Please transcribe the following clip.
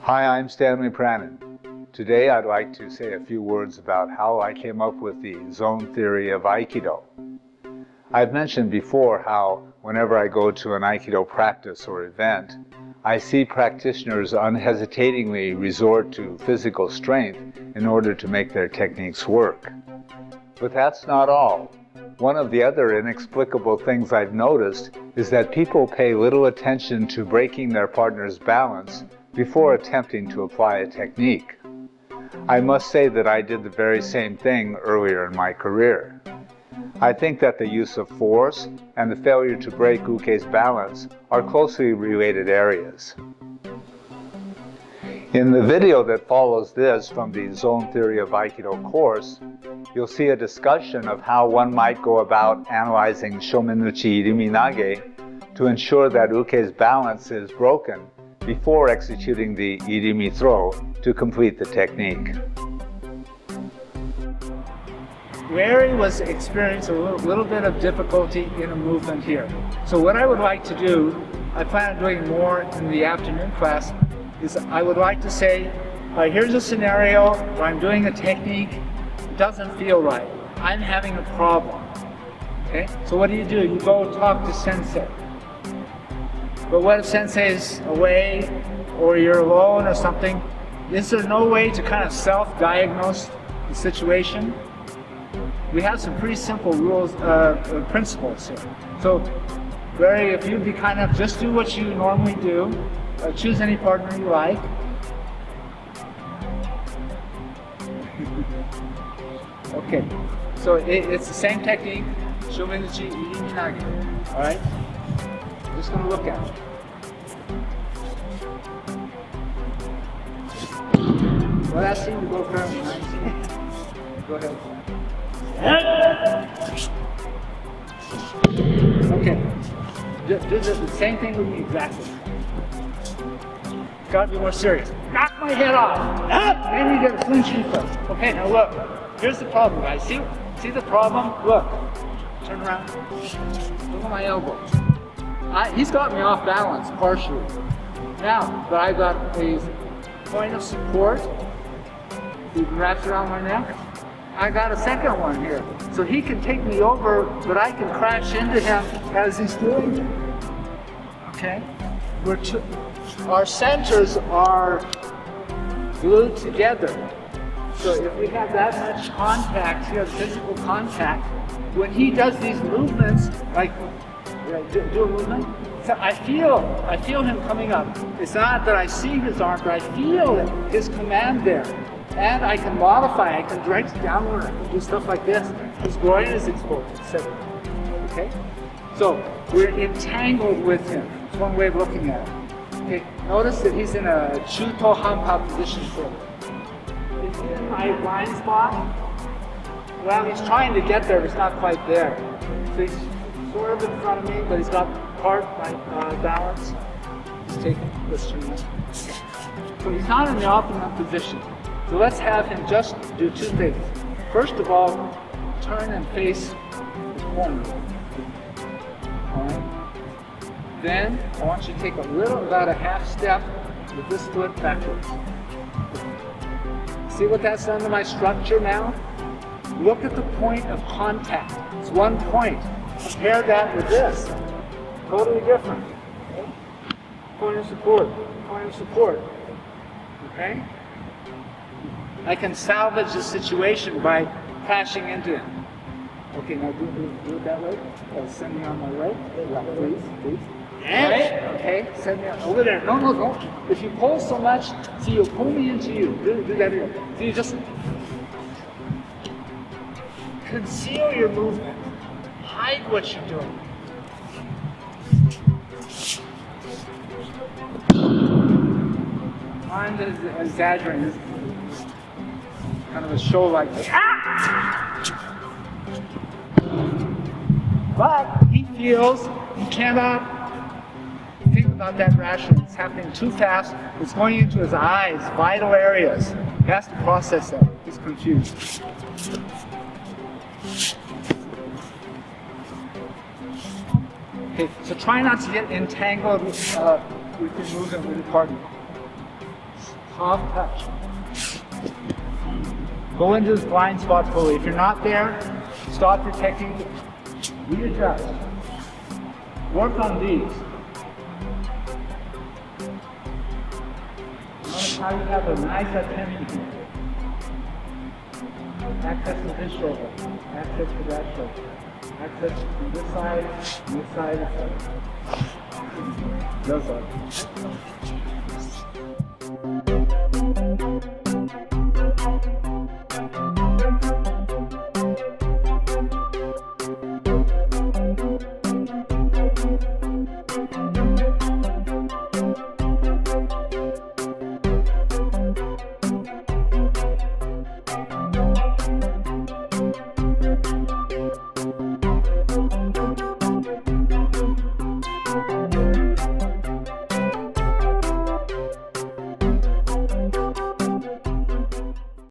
Hi, I'm Stanley Pranin. Today I'd like to say a few words about how I came up with the zone theory of Aikido. I've mentioned before how whenever I go to an Aikido practice or event, I see practitioners unhesitatingly resort to physical strength in order to make their techniques work. But that's not all. One of the other inexplicable things I've noticed is that people pay little attention to breaking their partner's balance before attempting to apply a technique. I must say that I did the very same thing earlier in my career. I think that the use of force and the failure to break Uke's balance are closely related areas. In the video that follows this from the Zone Theory of Aikido course, you'll see a discussion of how one might go about analyzing Shomenuchi Iriminage to ensure that Uke's balance is broken before executing the Irimi throw to complete the technique. Larry was experiencing a little bit of difficulty in a movement here. So what I would like to do, I plan on doing more in the afternoon class, is I would like to say, here's a scenario where I'm doing a technique, it doesn't feel right. I'm having a problem. Okay? So what do? You go talk to sensei. But what if sensei is away or you're alone or something? Is there no way to kind of self-diagnose the situation? We have some pretty simple rules, principles here. So, Barry, if you'd be kind enough, just do what you normally do. Choose any partner you like. Okay, so it's the same technique, Shomenuchi Iriminage. All right? I'm just going to look at it. Well, that seemed to go fairly nicely. Go ahead. Okay, do the same thing with me exactly. Gotta be more serious. Knock my head off. Then you get a flinching foot. Okay, now look. Here's the problem, guys. See the problem? Look. Turn around. Look at my elbow. He's got me off balance partially. Now, but I've got a point of support. He wraps around my neck. I got a second one here. So he can take me over, but I can crash into him as he's doing it. Okay? Our centers are glued together. So if we have that much contact here, physical contact, when he does these movements, like do a movement, so I feel him coming up. It's not that I see his arm, but I feel his command there. And I can modify, I can direct it downward, I can do stuff like this. His groin is exposed, etc. Okay? So we're entangled with him. It's one way of looking at it. Okay, notice that he's in a Chuto Hanpa position. So is he in my blind spot? Well, he's trying to get there, but it's not quite there. So he's sort of in front of me, but he's got part by balance. Let's take this turn. So he's not in the optimum position. So let's have him just do two things. First of all, turn and face the corner. Alright? Then I want you to take about a half step with this foot backwards. See what that's done to my structure now? Look at the point of contact. It's one point. Compare that with this. Totally different. Okay? Point of support. Point of support. Okay? I can salvage the situation by crashing into him. Okay, now do it that way. Send me on my right. Yeah, please. Yes. Okay, send me on over there. No, don't. If you pull so much, see, you'll pull me into you. Do that here. So you just conceal your movement. Hide what you're doing. Mind is exaggerating. Kind of a show like this. But he feels he cannot think about that rationally. It's happening too fast. It's going into his eyes, vital areas. He has to process that. He's confused. Okay, so try not to get entangled with your movement with your partner. Soft touch. Go into this blind spot fully. If you're not there, stop your technique. Readjust. Work on these. Notice how you have a nice attention here. Access to this shoulder. Access to that shoulder. Access to this side, this side, this side. This side.